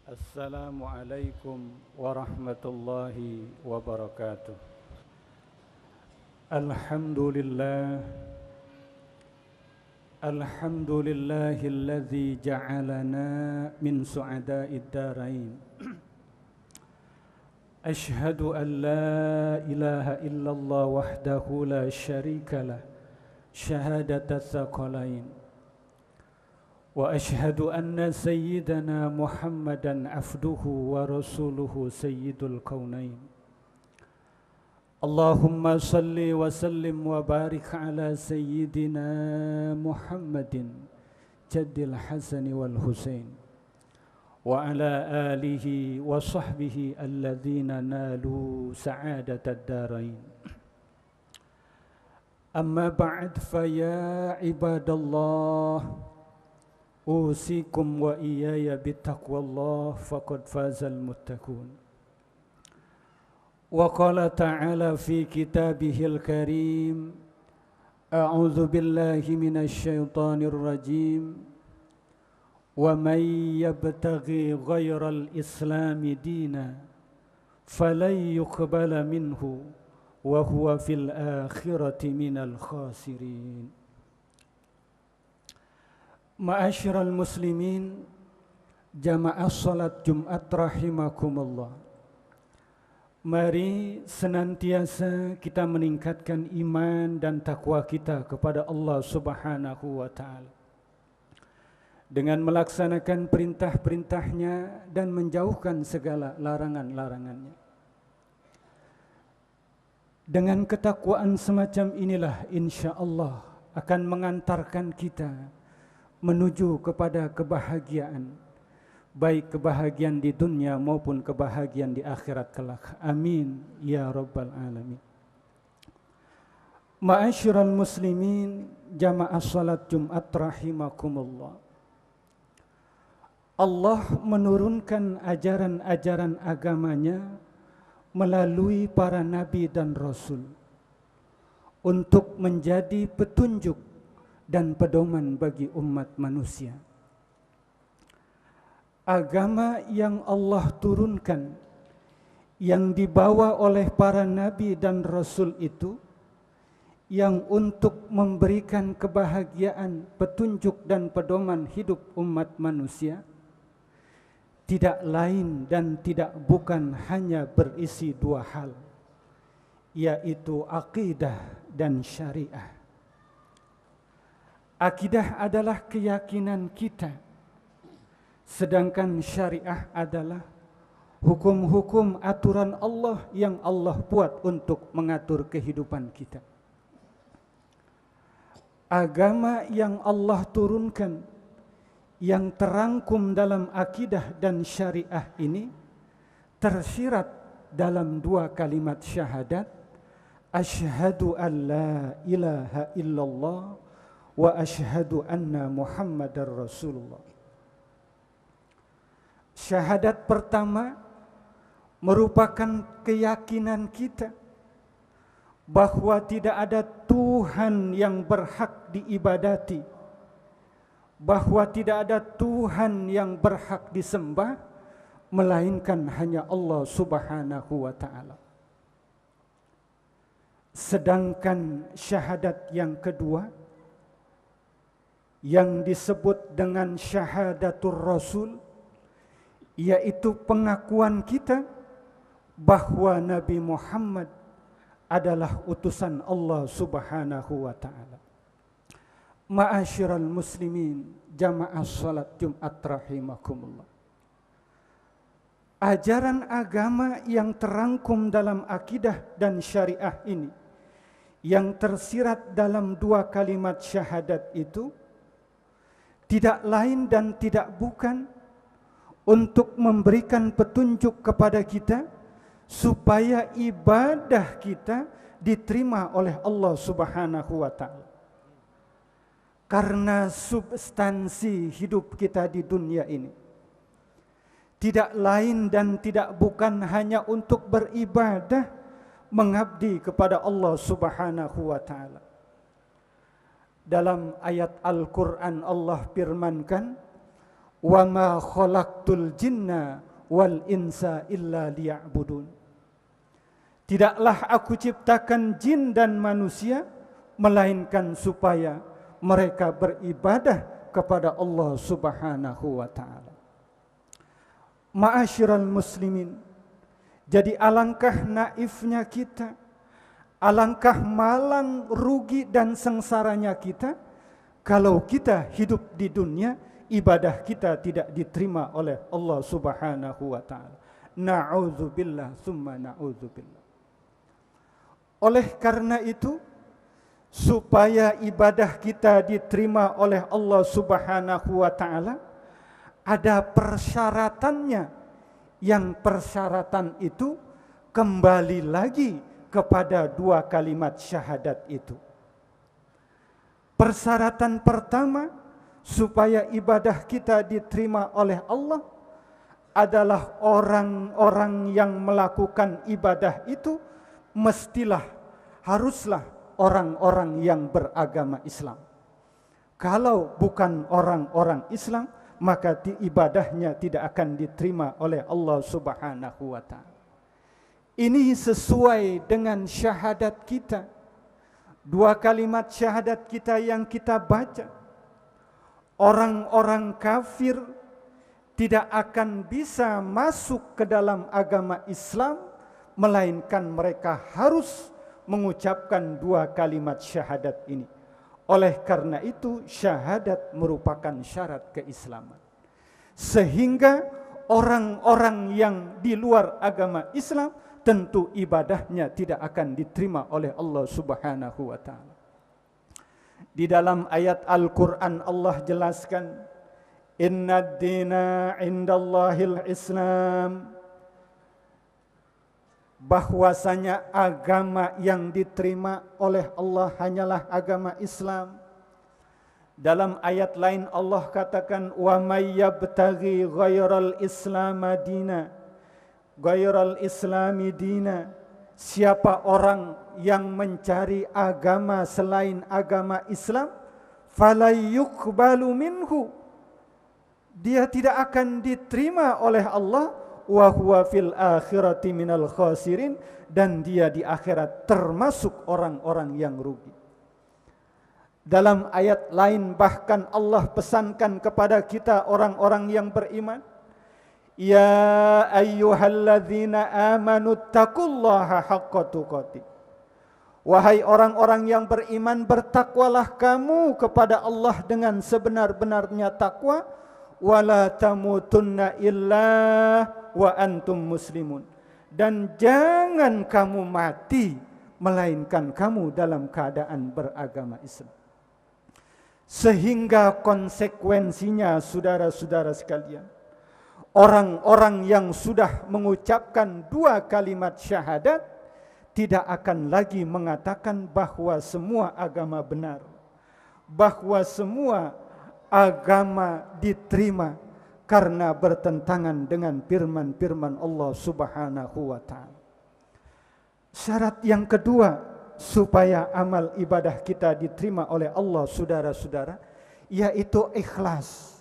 Assalamualaikum warahmatullahi wabarakatuh. Alhamdulillah, alhamdulillahilladzi ja'alana min su'ada'id darain. Ashhadu an la ilaha illallah wahdahu la syarika lah, syahadatat tsaqalain. Wa ashhadu anna sayyidana Muhammadan abduhu wa rasuluhu sayyidul kaunain. Allahumma salli wa sallim wa barik ala sayyidina Muhammadin jaddil Hasani wal Husain wa ala alihi wa sahbihi alladhina nalu sa'adatad darain. Amma ba'd, fa ya ibadallah, usikum wa iyaya bittaqwallah faqad fazal muttaqun. Wa qala ta'ala fi kitabihil karim, a'udzu billahi minasy syaithanir rajim, wa may yabtaghi ghairal islami dina falan yuqbala minhu wa huwa fil akhirati minal khasirin. Ma'asyiral muslimin, jamaah salat Jumat rahimakumullah. Mari senantiasa kita meningkatkan iman dan takwa kita kepada Allah Subhanahu wa ta'ala dengan melaksanakan perintah-perintahnya dan menjauhkan segala larangan-larangannya. Dengan ketakwaan semacam inilah insya-Allah akan mengantarkan kita menuju kepada kebahagiaan, baik kebahagiaan di dunia maupun kebahagiaan di akhirat kelak. Amin ya rabbal alamin. Ma'asyiral muslimin, jamaah salat Jumat rahimakumullah. Allah menurunkan ajaran-ajaran agamanya melalui para nabi dan rasul untuk menjadi petunjuk dan pedoman bagi umat manusia. Agama yang Allah turunkan, yang dibawa oleh para nabi dan rasul itu, yang untuk memberikan kebahagiaan, petunjuk dan pedoman hidup umat manusia, tidak lain dan tidak bukan hanya berisi dua hal, yaitu akidah dan syariah. Akidah adalah keyakinan kita, sedangkan syariah adalah hukum-hukum aturan Allah yang Allah buat untuk mengatur kehidupan kita. Agama yang Allah turunkan, yang terangkum dalam akidah dan syariah ini tersirat dalam dua kalimat syahadat, asyhadu an la ilaha illallah wa asyhadu anna Muhammadar Rasulullah. Syahadat pertama merupakan keyakinan kita bahwa tidak ada Tuhan yang berhak diibadati, bahwa tidak ada Tuhan yang berhak disembah melainkan hanya Allah Subhanahu wa ta'ala. Sedangkan syahadat yang kedua yang disebut dengan syahadatul Rasul, yaitu pengakuan kita bahwa Nabi Muhammad adalah utusan Allah Subhanahu wa ta'ala. Ma'asyiral muslimin, jamaah salat Jumat rahimakumullah. Ajaran agama yang terangkum dalam akidah dan syariah ini, yang tersirat dalam dua kalimat syahadat itu, tidak lain dan tidak bukan untuk memberikan petunjuk kepada kita supaya ibadah kita diterima oleh Allah Subhanahu wa ta'ala. Karena substansi hidup kita di dunia ini tidak lain dan tidak bukan hanya untuk beribadah, mengabdi kepada Allah Subhanahu wa ta'ala. Dalam ayat Al-Quran Allah firmankan, wa ma khalaqtul jinna wal insa illa liya'budun. Tidaklah aku ciptakan jin dan manusia melainkan supaya mereka beribadah kepada Allah Subhanahu wa taala. Ma'asyiral muslimin, jadi alangkah naifnya kita, alangkah malang, rugi dan sengsaranya kita kalau kita hidup di dunia ibadah kita tidak diterima oleh Allah Subhanahu wa taala. Na'udzubillah tsumma na'udzubillah. Oleh karena itu, supaya ibadah kita diterima oleh Allah Subhanahu wa taala, ada persyaratannya, yang persyaratan itu kembali lagi kepada dua kalimat syahadat itu. Persyaratan pertama supaya ibadah kita diterima oleh Allah adalah orang-orang yang melakukan ibadah itu haruslah orang-orang yang beragama Islam. Kalau bukan orang-orang Islam, maka ibadahnya tidak akan diterima oleh Allah Subhanahu wa taala. Ini sesuai dengan syahadat kita. Dua kalimat syahadat kita yang kita baca. Orang-orang kafir tidak akan bisa masuk ke dalam agama Islam melainkan mereka harus mengucapkan dua kalimat syahadat ini. Oleh karena itu syahadat merupakan syarat keislaman. Sehingga orang-orang yang di luar agama Islam tentu ibadahnya tidak akan diterima oleh Allah Subhanahu wa taala. Di dalam ayat Al-Qur'an Allah jelaskan, "Innad dina 'indallahil Islam." Bahwasanya agama yang diterima oleh Allah hanyalah agama Islam. Dalam ayat lain Allah katakan, wa may yabtaghi ghairal islama dina, ghairal islami dina. Siapa orang yang mencari agama selain agama Islam, fala yuqbalu minhu, dia tidak akan diterima oleh Allah, wa huwa fil akhirati minal khasirin, dan dia di akhirat termasuk orang-orang yang rugi. Dalam ayat lain bahkan Allah pesankan kepada kita orang-orang yang beriman, ya ayyuhalladzina amanu taqullaha haqqa tuqatih. Wahai orang-orang yang beriman, bertakwalah kamu kepada Allah dengan sebenar-benarnya takwa, wala tamutunna illa wa antum muslimun, dan jangan kamu mati melainkan kamu dalam keadaan beragama Islam. Sehingga konsekuensinya saudara-saudara sekalian, orang-orang yang sudah mengucapkan dua kalimat syahadat tidak akan lagi mengatakan bahwa semua agama benar, bahwa semua agama diterima, karena bertentangan dengan firman-firman Allah Subhanahu wa taala. Syarat yang kedua supaya amal ibadah kita diterima oleh Allah saudara-saudara, yaitu ikhlas.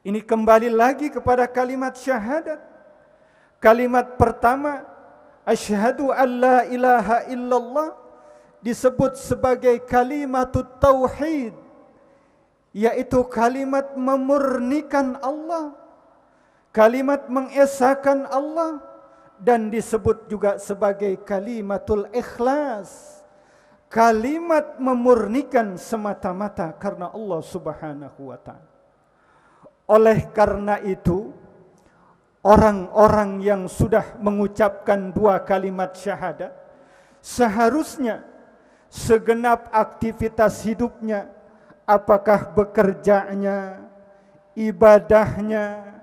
Ini kembali lagi kepada kalimat syahadat. Kalimat pertama, asyhadu an la ilaha illallah, disebut sebagai kalimatut tauhid, yaitu kalimat memurnikan Allah, kalimat mengesahkan Allah, dan disebut juga sebagai kalimatul ikhlas, kalimat memurnikan semata-mata karena Allah Subhanahu wa taala. Oleh karena itu, orang-orang yang sudah mengucapkan dua kalimat syahadat seharusnya segenap aktivitas hidupnya, apakah bekerjanya, ibadahnya,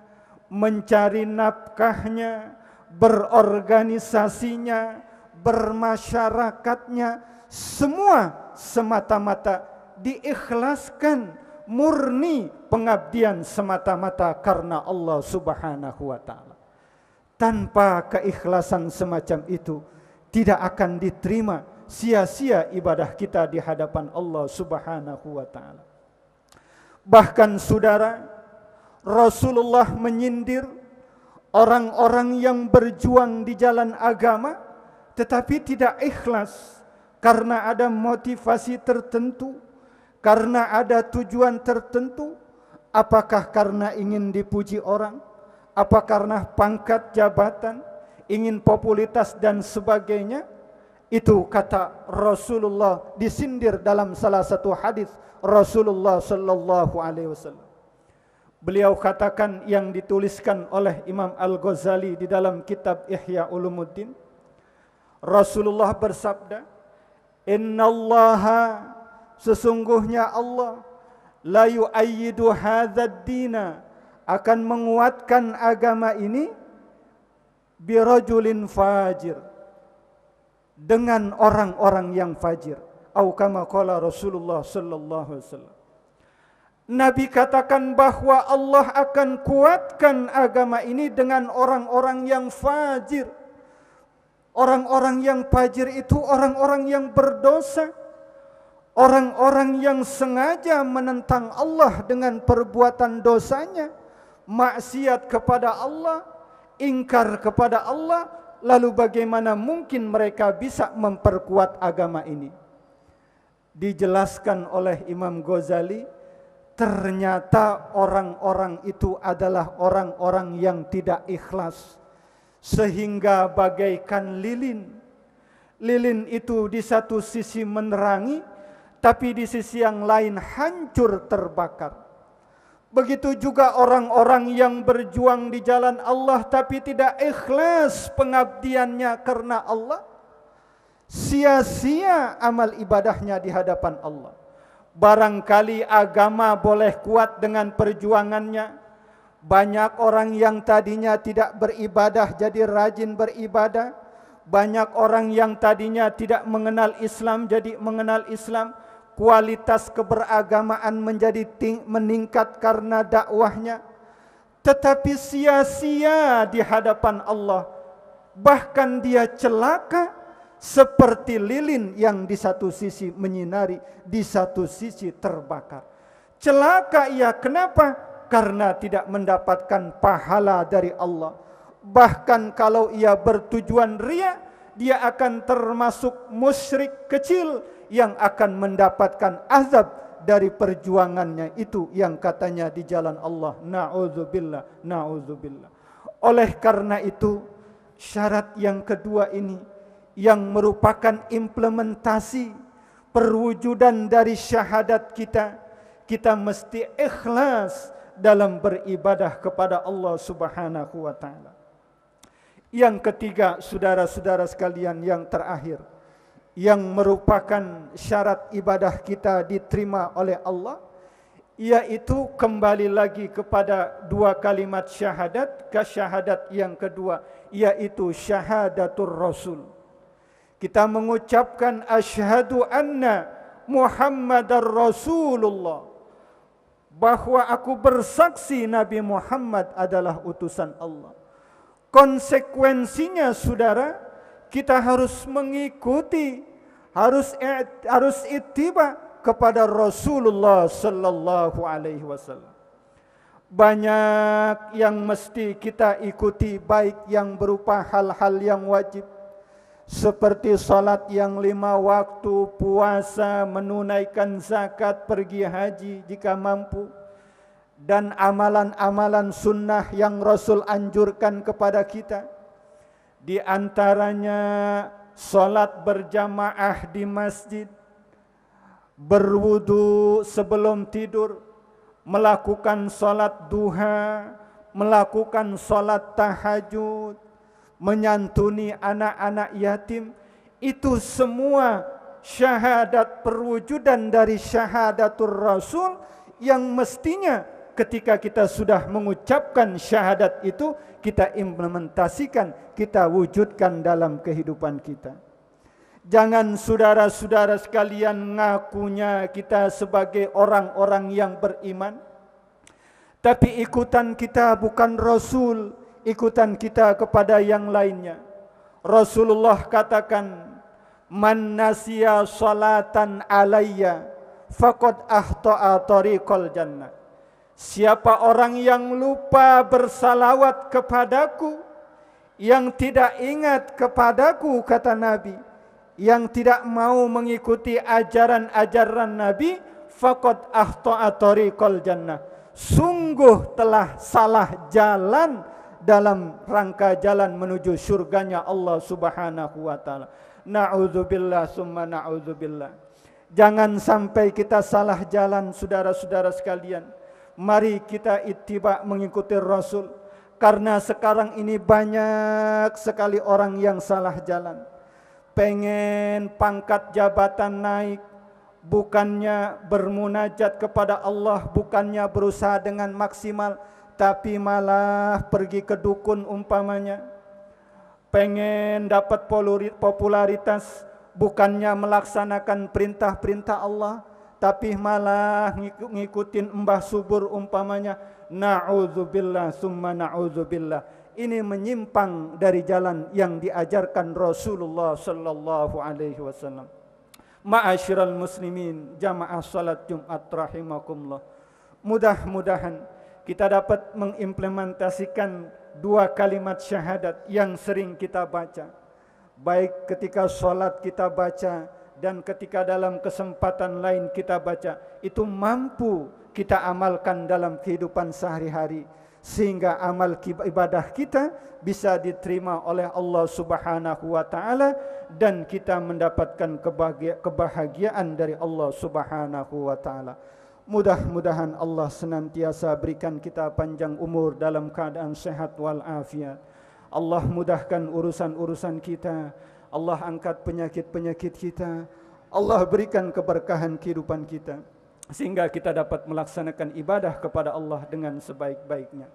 mencari nafkahnya, berorganisasinya, bermasyarakatnya, semua semata-mata diikhlaskan, murni pengabdian semata-mata karena Allah Subhanahu wa taala. Tanpa keikhlasan semacam itu tidak akan diterima, sia-sia ibadah kita di hadapan Allah Subhanahu wa taala. Bahkan saudara, Rasulullah menyindir orang-orang yang berjuang di jalan agama tetapi tidak ikhlas karena ada motivasi tertentu, karena ada tujuan tertentu. Apakah karena ingin dipuji orang? Apa karena pangkat jabatan, ingin popularitas dan sebagainya? Itu kata Rasulullah disindir dalam salah satu hadis Rasulullah sallallahu alaihi wasallam. Beliau katakan yang dituliskan oleh Imam Al-Ghazali di dalam kitab Ihya Ulumuddin. Rasulullah bersabda, "Innallaha, sesungguhnya Allah, la yu'ayyidu hadzal dina, akan menguatkan agama ini birajulin fajir, dengan orang-orang yang fajir." Atau kama qala Rasulullah sallallahu alaihi wasallam. Nabi katakan bahwa Allah akan kuatkan agama ini dengan orang-orang yang fajir. Orang-orang yang fajir itu orang-orang yang berdosa, orang-orang yang sengaja menentang Allah dengan perbuatan dosanya, maksiat kepada Allah, ingkar kepada Allah. Lalu bagaimana mungkin mereka bisa memperkuat agama ini? Dijelaskan oleh Imam Ghazali, ternyata orang-orang itu adalah orang-orang yang tidak ikhlas, sehingga bagaikan lilin. Lilin itu di satu sisi menerangi, tapi di sisi yang lain hancur terbakar. Begitu juga orang-orang yang berjuang di jalan Allah tapi tidak ikhlas pengabdiannya karena Allah, sia-sia amal ibadahnya di hadapan Allah. Barangkali agama boleh kuat dengan perjuangannya. Banyak orang yang tadinya tidak beribadah jadi rajin beribadah. Banyak orang yang tadinya tidak mengenal Islam jadi mengenal Islam. Kualitas keberagamaan menjadi meningkat karena dakwahnya. Tetapi sia-sia di hadapan Allah. Bahkan dia celaka seperti lilin yang di satu sisi menyinari, di satu sisi terbakar. Celaka ia, kenapa? Karena tidak mendapatkan pahala dari Allah. Bahkan kalau ia bertujuan riya, dia akan termasuk musyrik kecil yang akan mendapatkan azab dari perjuangannya itu yang katanya di jalan Allah. Na'udzubillah, na'udzubillah. Oleh karena itu, syarat yang kedua ini yang merupakan implementasi perwujudan dari syahadat kita, kita mesti ikhlas dalam beribadah kepada Allah Subhanahu wa taala. Yang ketiga, saudara-saudara sekalian, yang terakhir, yang merupakan syarat ibadah kita diterima oleh Allah, yaitu kembali lagi kepada dua kalimat syahadat, ke syahadat yang kedua, yaitu syahadatur Rasul. Kita mengucapkan asyhadu anna Muhammadar Rasulullah, bahwa aku bersaksi Nabi Muhammad adalah utusan Allah. Konsekuensinya saudara, kita harus mengikuti, harus ittiba kepada Rasulullah sallallahu alaihi wasallam. Banyak yang mesti kita ikuti, baik yang berupa hal-hal yang wajib seperti salat yang 5 waktu, puasa, menunaikan zakat, pergi haji jika mampu, dan amalan-amalan sunnah yang Rasul anjurkan kepada kita. Di antaranya salat berjamaah di masjid, berwudu sebelum tidur, melakukan salat duha, melakukan salat tahajud, menyantuni anak-anak yatim. Itu semua syahadat perwujudan dari syahadatur Rasul yang mestinya ketika kita sudah mengucapkan syahadat itu, kita implementasikan, kita wujudkan dalam kehidupan kita. Jangan saudara-saudara sekalian ngakunya kita sebagai orang-orang yang beriman, tapi ikutan kita bukan Rasul, ikutan kita kepada yang lainnya. Rasulullah katakan, man nasiya salatan alayya faqad ahta'a tariqal jannah. Siapa orang yang lupa bersalawat kepadaku, yang tidak ingat kepadaku, kata Nabi, yang tidak mau mengikuti ajaran-ajaran Nabi, faqad ahta'a tariqal jannah. Sungguh telah salah jalan dalam rangka jalan menuju surganya Allah Subhanahu wa taala. Na'udzubillah summa na'udzubillah. Jangan sampai kita salah jalan, saudara-saudara sekalian. Mari kita ittiba mengikuti Rasul, karena sekarang ini banyak sekali orang yang salah jalan. Pengen pangkat jabatan naik, bukannya bermunajat kepada Allah, bukannya berusaha dengan maksimal, tapi malah pergi ke dukun umpamanya. Pengen dapat popularitas, bukannya melaksanakan perintah-perintah Allah, tapi malah ngikutin mbah subur umpamanya. Na'udzubillah summa na'udzubillah. Ini menyimpang dari jalan yang diajarkan Rasulullah sallallahu alaihi wasallam. Ma'asyiral muslimin, jamaah salat Jumat rahimakumullah. Mudah-mudahan kita dapat mengimplementasikan dua kalimat syahadat yang sering kita baca. Baik ketika salat kita baca, dan ketika dalam kesempatan lain kita baca, itu mampu kita amalkan dalam kehidupan sehari-hari, sehingga amal ibadah kita bisa diterima oleh Allah Subhanahu wa taala, dan kita mendapatkan kebahagiaan dari Allah Subhanahu wa taala. Mudah-mudahan Allah senantiasa berikan kita panjang umur dalam keadaan sehat wal afiat. Allah mudahkan urusan-urusan kita. Allah angkat penyakit-penyakit kita. Allah berikan keberkahan kehidupan kita, sehingga kita dapat melaksanakan ibadah kepada Allah dengan sebaik-baiknya.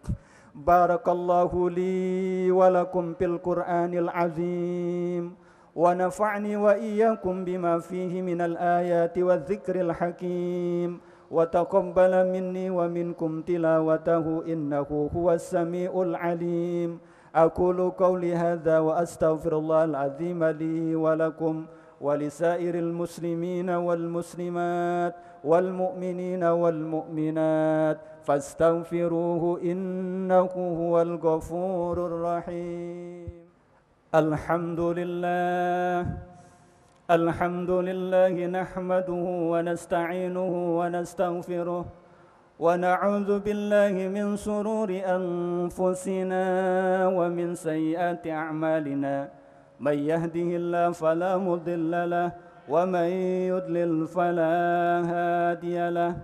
Barakallahu li wa lakum fil Qur'anil azim, wa nafa'ni wa iyyakum bima fihi minal ayati wadh-dhikril hakim, wa taqabbala minni wa minkum tilawatahu innahu huwas samiul alim. Aqulu qawli hadza wa astaghfirullahal azim li wa lakum wa lisairil muslimina wal muslimat wal mu'minina wal mu'minat fastaghfiruhu innahu huwal ghafurur rahim. Alhamdulillah nahmaduhu wa nasta'inuhu wa nastaghfiruh ونعوذ بالله من شرور أنفسنا ومن سيئات أعمالنا من يهده الله فلا مضل له ومن يضلل فلا هادي له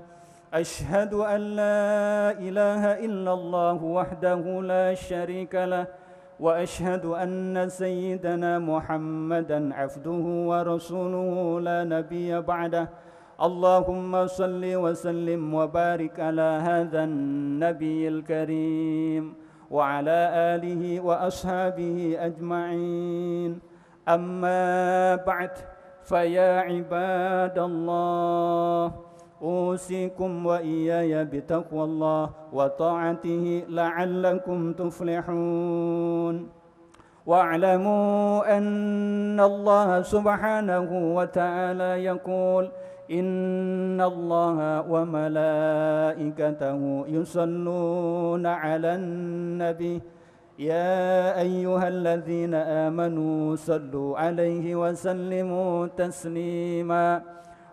أشهد أن لا إله إلا الله وحده لا شريك له وأشهد أن سيدنا محمدا عبده ورسوله لا نبي بعده اللهم صل وسلم وبارك على هذا النبي الكريم وعلى آله وأصحابه أجمعين. أما بعد فيا عباد الله أوصيكم وإياي بتقوى الله وطاعته لعلكم تفلحون. واعلموا أن الله سبحانه وتعالى يقول إن الله وملائكته يصلون على النبي يا أيها الذين آمنوا صلوا عليه وسلموا تسليما.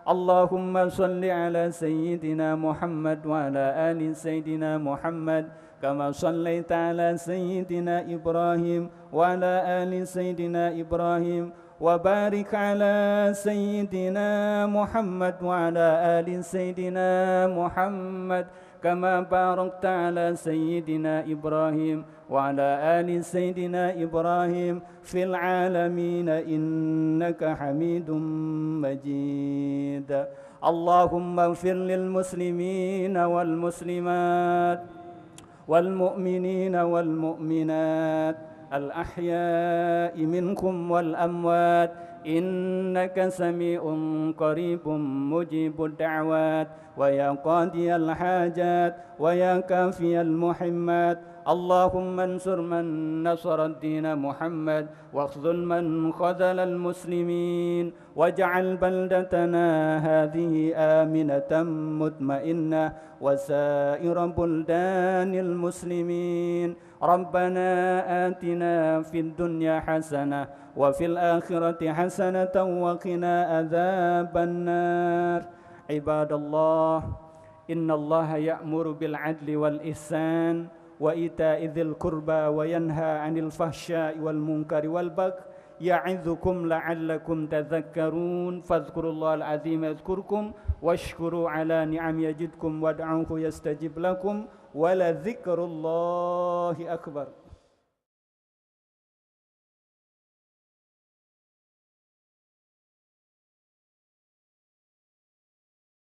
اللهم صل على سيدنا محمد وعلى آل سيدنا محمد كما صليت على سيدنا إبراهيم وعلى آل سيدنا إبراهيم وبارك على سيدنا محمد وعلى آل سيدنا محمد كما باركت على سيدنا إبراهيم وعلى آل سيدنا إبراهيم في العالمين إنك حميد مجيد. اللهم اغفر للمسلمين والمسلمات والمؤمنين والمؤمنات الأحياء منكم والأموات إنك سميع قريب مجيب الدعوات ويا قاضي الحاجات ويا كافي المحمات اللهم انصر من نصر الدين محمد واخذل من خذل المسلمين واجعل بلدتنا هذه آمنة مطمئنة وسائر بلدان المسلمين. ربنا آتنا في الدنيا حسنة وفي الآخرة حسنة وقنا عذاب النار. عباد الله، إن الله يأمر بالعدل والإحسان وإيتاء ذي القربى وينهى عن الفحشاء والمنكر والبغي يعظكم لعلكم تذكرون. فاذكروا الله العظيم يذكركم واشكروا على نعم يزدكم وادعوه يستجب لكم ولذكر الله أكبر.